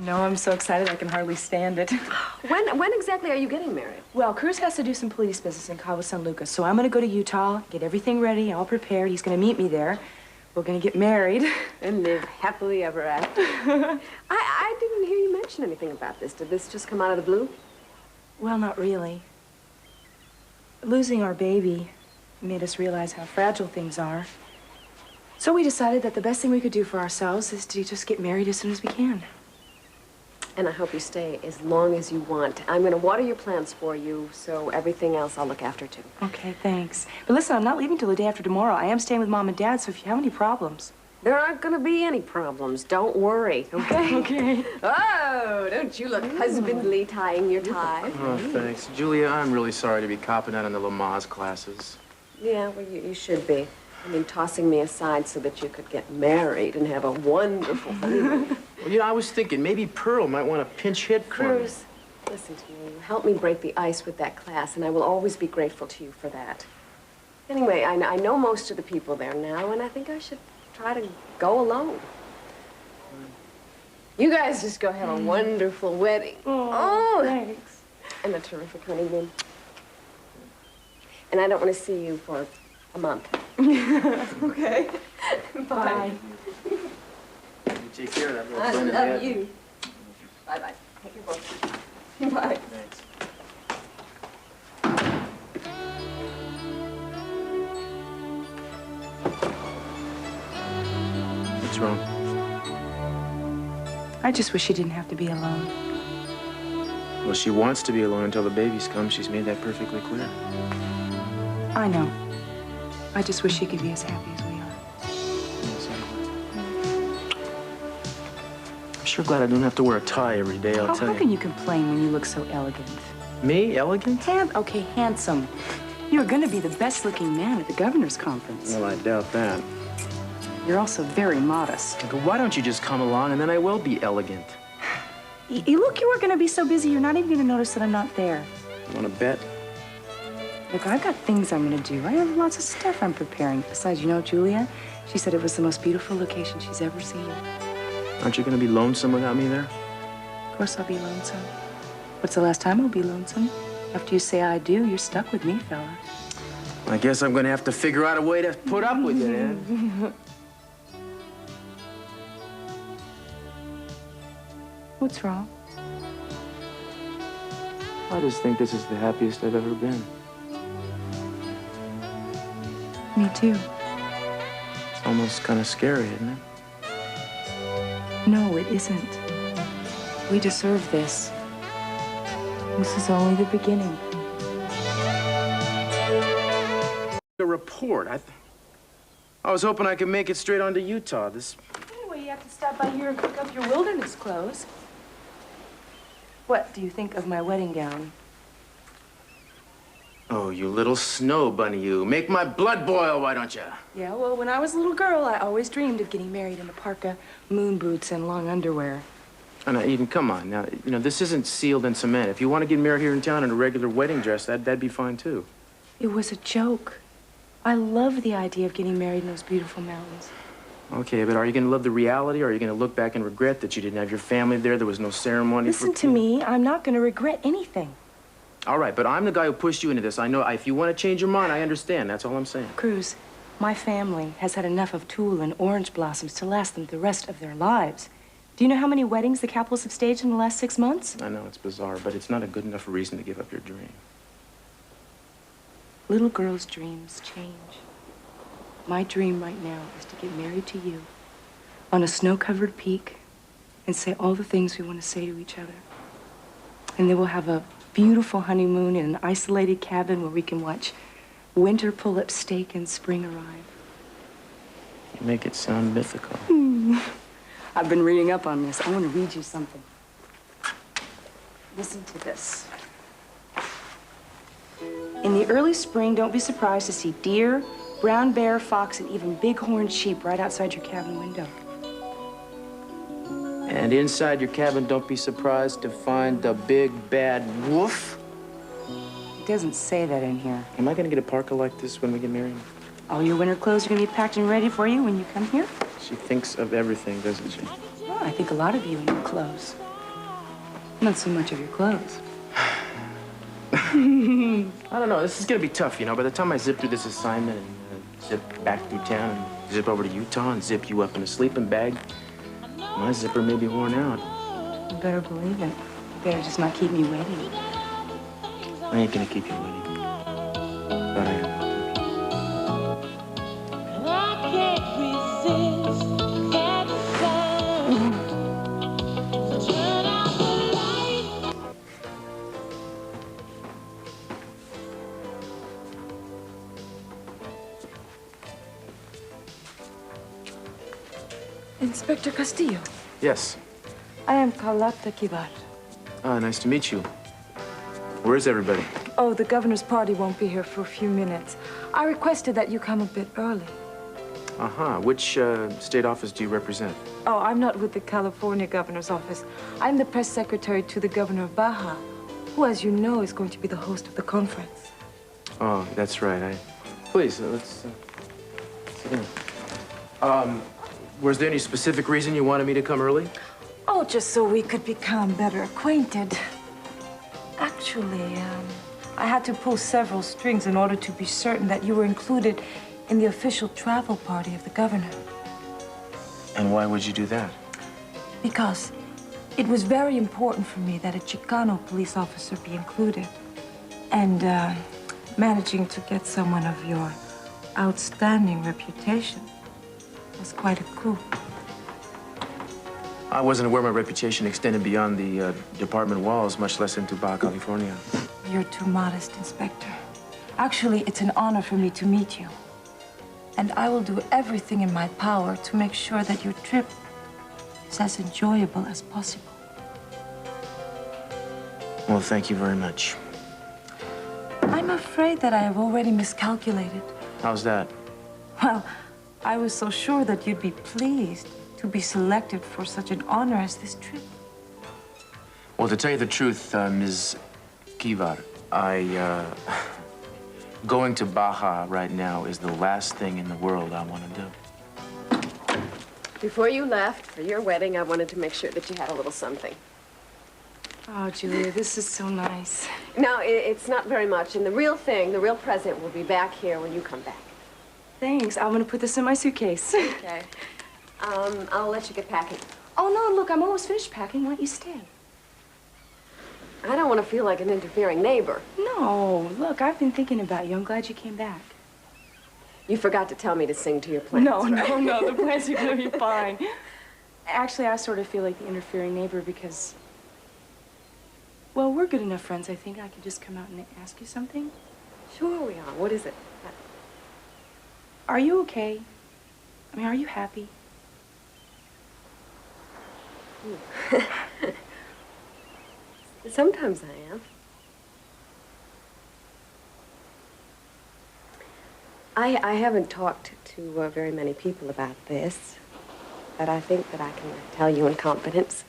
No, I'm so excited I can hardly stand it. When exactly are you getting married? Well, Cruz has to do some police business in Cabo San Lucas, so I'm going to go to Utah, get everything ready, all prepared. He's going to meet me there. We're going to get married. And live happily ever after. I didn't hear you mention anything about this. Did this just come out of the blue? Well, not really. Losing our baby made us realize how fragile things are. So we decided that the best thing we could do for ourselves is to just get married as soon as we can. And I hope you stay as long as you want. I'm going to water your plants for you, so everything else I'll look after, too. Okay, thanks. But listen, I'm not leaving till the day after tomorrow. I am staying with Mom and Dad, so if you have any problems... There aren't going to be any problems. Don't worry, okay? Okay. Oh, don't you look husbandly tying your tie? Oh, thanks. Julia, I'm really sorry to be copping out on the Lamaze classes. Yeah, well, you should be. I mean, tossing me aside so that you could get married and have a wonderful honeymoon. Well, you know, I was thinking maybe Pearl might want to pinch hit for me. Cruz, listen to me. You helped me break the ice with that class, and I will always be grateful to you for that. Anyway, I know most of the people there now, and I think I should try to go alone. You guys just go have a wonderful wedding. Oh, thanks. And a terrific honeymoon. And I don't want to see you for a month. Okay. Bye. You take care of that little I friend love you. Bye-bye. Take your both. Bye. Thanks. What's wrong? I just wish she didn't have to be alone. Well, she wants to be alone until the babies come. She's made that perfectly clear. I know. I just wish she could be as happy as we are. I'm sure glad I don't have to wear a tie every day, I'll tell How you. can you complain when you look so elegant? Me? Elegant? Okay, handsome. You're going to be the best-looking man at the governor's conference. Well, I doubt that. You're also very modest. Okay, why don't you just come along and then I will be elegant? Look, you are going to be so busy, you're not even going to notice that I'm not there. You want to bet? Look, I've got things I'm going to do. I have lots of stuff I'm preparing. Besides, you know, Julia, she said it was the most beautiful location she's ever seen. Aren't you going to be lonesome without me there? Of course I'll be lonesome. What's the last time I'll be lonesome? After you say I do, you're stuck with me, fella. I guess I'm going to have to figure out a way to put up with it, Ann. What's wrong? I just think this is the happiest I've ever been. Me too. It's almost kind of scary, isn't it? No, it isn't. We deserve this. This is only the beginning. A report. I was hoping I could make it straight on to Utah. Anyway, you have to stop by here and cook up your wilderness clothes. What do you think of my wedding gown? Oh, you little snow bunny, you. Make my blood boil, why don't you? Yeah, well, when I was a little girl, I always dreamed of getting married in a parka, moon boots, and long underwear. Oh, now, Eden, come on. Now, you know, this isn't sealed in cement. If you want to get married here in town in a regular wedding dress, that'd be fine, too. It was a joke. I love the idea of getting married in those beautiful mountains. Okay, but are you going to love the reality, or are you going to look back and regret that you didn't have your family there, there was no ceremony? Listen to me. I'm not going to regret anything. All right, but I'm the guy who pushed you into this. I know if you want to change your mind, I understand. That's all I'm saying. Cruz, my family has had enough of tulle and orange blossoms to last them the rest of their lives. Do you know how many weddings the Capitals have staged in the last 6 months? I know, it's bizarre, but it's not a good enough reason to give up your dream. Little girls' dreams change. My dream right now is to get married to you on a snow-covered peak and say all the things we want to say to each other. And then we'll have a beautiful honeymoon in an isolated cabin where we can watch winter pull up steak and spring arrive. You make it sound mythical. I've been reading up on this. I want to read you something. Listen to this. In the early spring, don't be surprised to see deer, brown bear, fox, and even bighorn sheep right outside your cabin window. And inside your cabin, don't be surprised to find the big bad wolf. It doesn't say that in here. Am I going to get a parka like this when we get married? All your winter clothes are going to be packed and ready for you when you come here. She thinks of everything, doesn't she? Well, I think a lot of you in your clothes. Not so much of your clothes. I don't know. This is gonna be tough, you know. By the time I zip through this assignment and zip back through town and zip over to Utah and zip you up in a sleeping bag, my zipper may be worn out. You better believe it. You better just not keep me waiting. I ain't gonna keep you waiting. But I am. I can't resist that sound. So turn out the light. Inspector Castillo, Yes. I am Carlotta Kivar. Ah, nice to meet you. Where is everybody? Oh, the governor's party won't be here for a few minutes. I requested that you come a bit early. Uh-huh. Which state office do you represent? Oh, I'm not with the California governor's office. I'm the press secretary to the governor of Baja, who, as you know, is going to be the host of the conference. Oh, that's right. Please, let's sit down. Was there any specific reason you wanted me to come early? Oh, just so we could become better acquainted. Actually, I had to pull several strings in order to be certain that you were included in the official travel party of the governor. And why would you do that? Because it was very important for me that a Chicano police officer be included. And managing to get someone of your outstanding reputation was quite a coup. I wasn't aware my reputation extended beyond the department walls, much less into Baja California. You're too modest, Inspector. Actually, it's an honor for me to meet you. And I will do everything in my power to make sure that your trip is as enjoyable as possible. Well, thank you very much. I'm afraid that I have already miscalculated. How's that? Well, I was so sure that you'd be pleased to be selected for such an honor as this trip. Well, to tell you the truth, Ms. Kivar, going to Baja right now is the last thing in the world I want to do. Before you left for your wedding, I wanted to make sure that you had a little something. Oh, Julia, this is so nice. No, it's not very much. And the real thing, the real present, will be back here when you come back. Thanks. I'm gonna put this in my suitcase. Okay. I'll let you get packing. Oh, no, look, I'm almost finished packing. Why don't you stay? I don't want to feel like an interfering neighbor. No, look, I've been thinking about you. I'm glad you came back. You forgot to tell me to sing to your plants, No, right? no, the plants are gonna be fine. Actually, I sort of feel like the interfering neighbor because, well, we're good enough friends, I think. I could just come out and ask you something. Sure we are. What is it? Are you okay? I mean, are you happy? Sometimes I am. I haven't talked to very many people about this, but I think that I can tell you in confidence.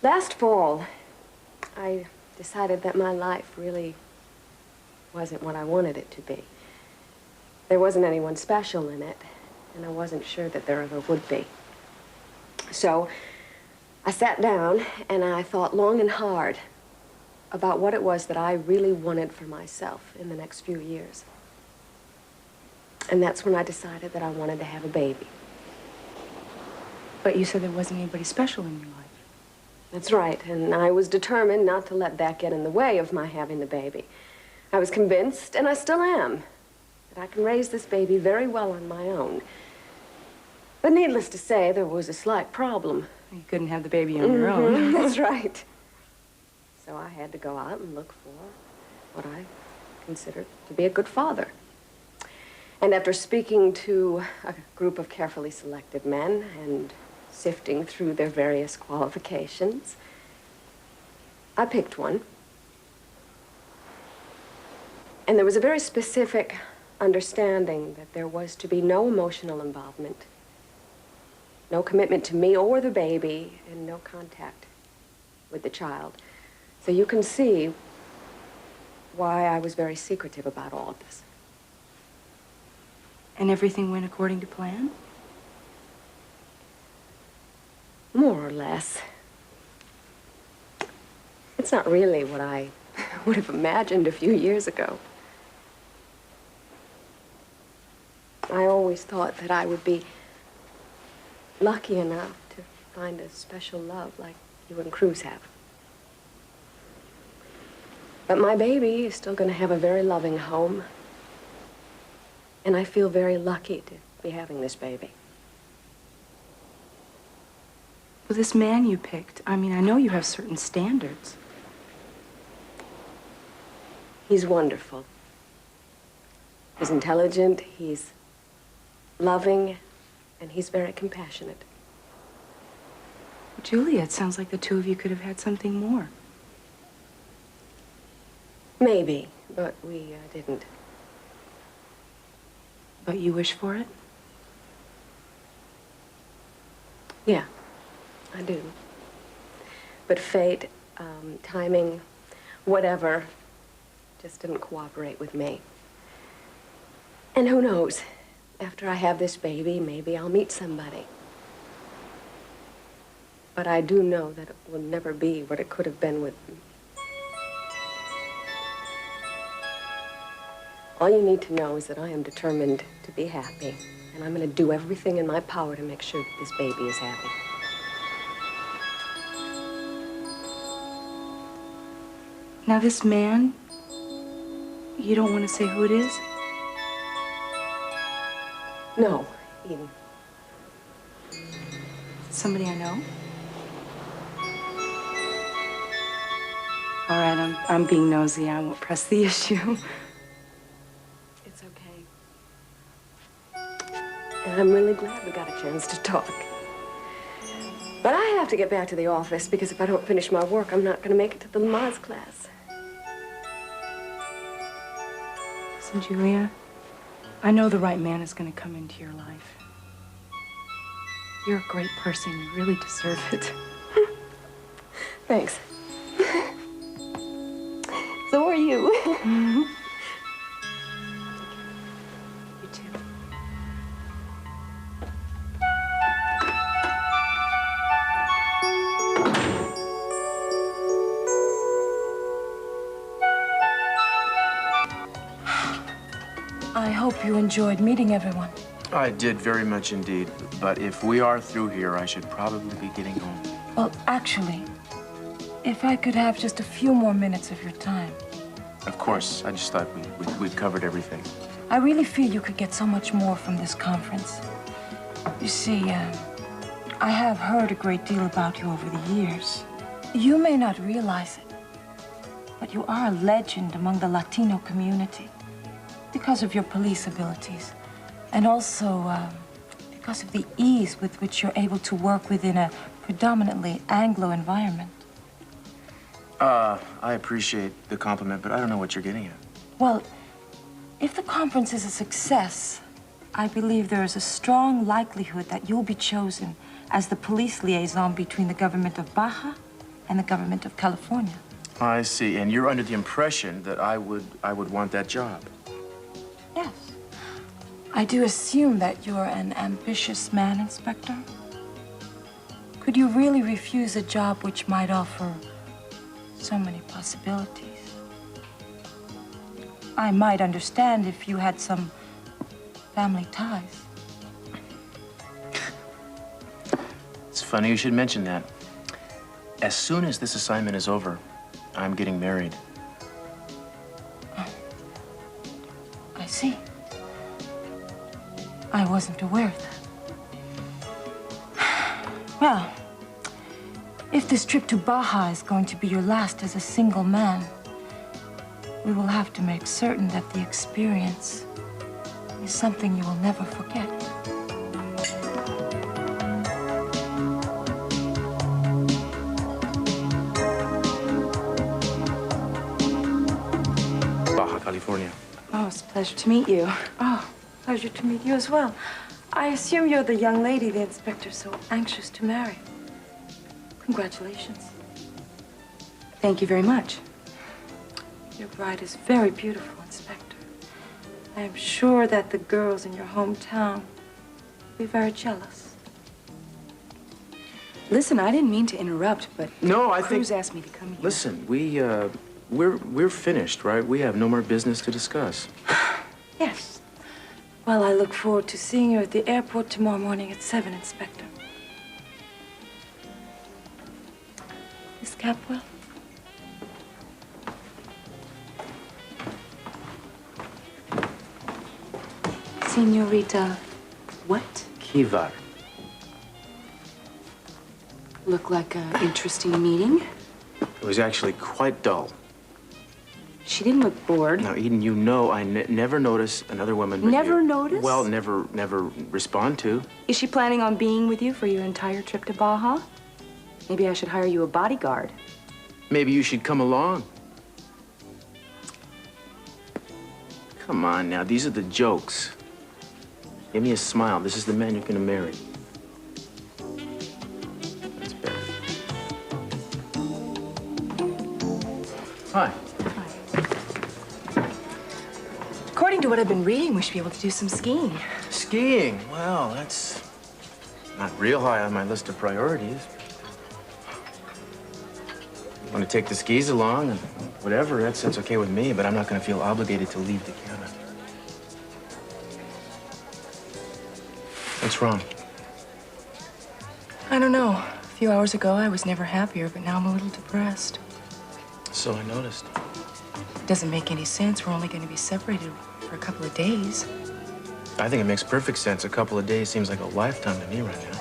Last fall, I decided that my life really wasn't what I wanted it to be. There wasn't anyone special in it, and I wasn't sure that there ever would be. So I sat down and I thought long and hard about what it was that I really wanted for myself in the next few years. And that's when I decided that I wanted to have a baby. But you said there wasn't anybody special in your life. That's right, and I was determined not to let that get in the way of my having the baby. I was convinced, and I still am, that I can raise this baby very well on my own. But needless to say, there was a slight problem. You couldn't have the baby on your own. That's right. So I had to go out and look for what I considered to be a good father. And after speaking to a group of carefully selected men and sifting through their various qualifications, I picked one. And there was a very specific understanding that there was to be no emotional involvement, no commitment to me or the baby, and no contact with the child. So you can see why I was very secretive about all of this. And everything went according to plan? More or less. It's not really what I would have imagined a few years ago. I always thought that I would be lucky enough to find a special love like you and Cruz have. But my baby is still going to have a very loving home. And I feel very lucky to be having this baby. Well, this man you picked, I mean, I know you have certain standards. He's wonderful. He's intelligent, he's loving, and he's very compassionate. Julia, it sounds like the two of you could have had something more. Maybe, but we didn't. But you wish for it? Yeah, I do. But fate, timing, whatever, just didn't cooperate with me. And who knows, after I have this baby, maybe I'll meet somebody. But I do know that it will never be what it could have been with me. All you need to know is that I am determined to be happy, and I'm going to do everything in my power to make sure that this baby is happy. Now, this man, you don't want to say who it is? No, Eden. Somebody I know? All right, I'm being nosy. I won't press the issue. It's okay. And I'm really glad we got a chance to talk. But I have to get back to the office because if I don't finish my work, I'm not going to make it to the Lamaze class. Listen, Julia, I know the right man is going to come into your life. You're a great person. You really deserve it. Thanks. So are you. Mm-hmm. You too. I hope you enjoyed meeting everyone. I did very much indeed. But if we are through here, I should probably be getting home. Well, actually, if I could have just a few more minutes of your time. Of course, I just thought we'd covered everything. I really feel you could get so much more from this conference. You see, I have heard a great deal about you over the years. You may not realize it, but you are a legend among the Latino community because of your police abilities and also because of the ease with which you're able to work within a predominantly Anglo environment. I appreciate the compliment, but I don't know what you're getting at. Well, if the conference is a success, I believe there is a strong likelihood that you'll be chosen as the police liaison between the government of Baja and the government of California. I see, and you're under the impression that I would want that job. Yes. I do assume that you're an ambitious man, Inspector. Could you really refuse a job which might offer so many possibilities? I might understand if you had some family ties. It's funny you should mention that. As soon as this assignment is over, I'm getting married. I see. I wasn't aware of that. Well, if this trip to Baja is going to be your last as a single man, we will have to make certain that the experience is something you will never forget. Baja California. Oh, it's a pleasure to meet you. Oh, pleasure to meet you as well. I assume you're the young lady the inspector's so anxious to marry. Congratulations. Thank you very much. Your bride is very beautiful, Inspector. I am sure that the girls in your hometown will be very jealous. Listen, I didn't mean to interrupt, but No, I think... Cruz asked me to come here. Listen, we're finished, right? We have no more business to discuss. Yes. Well, I look forward to seeing you at the airport tomorrow morning at 7, Inspector. Miss Capwell? Senorita, what? Kivar. Looked like an interesting meeting. It was actually quite dull. She didn't look bored. Now, Eden, you know I never notice another woman but Never you. notice? Well, never respond to. Is she planning on being with you for your entire trip to Baja? Maybe I should hire you a bodyguard. Maybe you should come along. Come on now, these are the jokes. Give me a smile. This is the man you're gonna marry. That's better. Hi. According to what I've been reading, we should be able to do some skiing. Skiing. Well, that's not real high on my list of priorities. Want to take the skis along and whatever, that's okay with me, but I'm not going to feel obligated to leave the cabin. What's wrong? I don't know. A few hours ago, I was never happier, but now I'm a little depressed. So I noticed. Doesn't make any sense. We're only going to be separated for a couple of days. I think it makes perfect sense. A couple of days seems like a lifetime to me right now.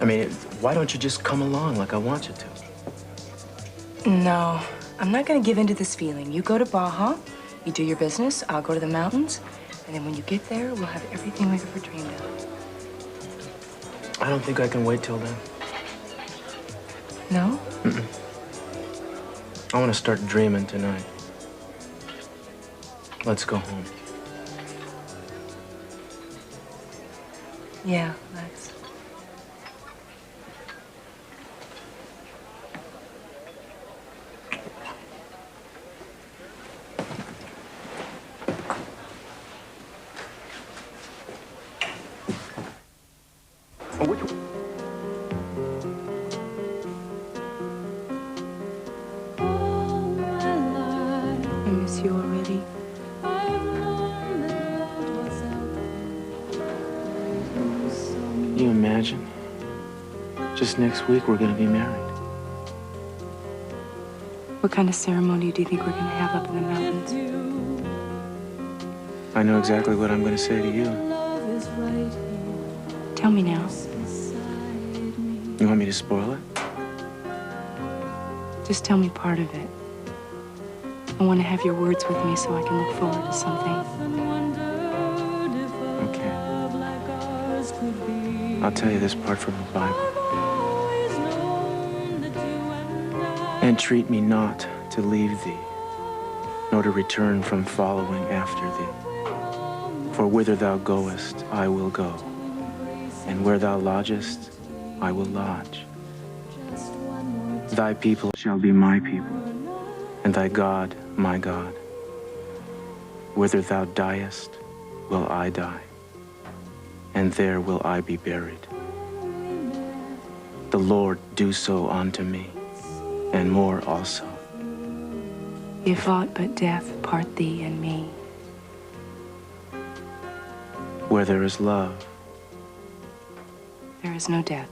I mean, why don't you just come along like I want you to? No, I'm not going to give in to this feeling. You go to Baja, you do your business, I'll go to the mountains, and then when you get there, we'll have everything we've ever dreamed of. I don't think I can wait till then. No? Mm-mm. I want to start dreaming tonight. Let's go home. Yeah, let's. Oh, which... I miss you already. Can you imagine? Just next week, we're gonna be married. What kind of ceremony do you think we're going to have up in the mountains? I know exactly what I'm gonna say to you. Tell me now. You want me to spoil it? Just tell me part of it. I want to have your words with me so I can look forward to something. Okay. I'll tell you this part from the Bible. Entreat me not to leave thee, nor to return from following after thee. For whither thou goest, I will go, and where thou lodgest, I will lodge. Thy people shall be my people, and thy God my God. Whither thou diest, will I die, and there will I be buried. The Lord do so unto me, and more also. If aught but death part thee and me. Where there is love, There is no death.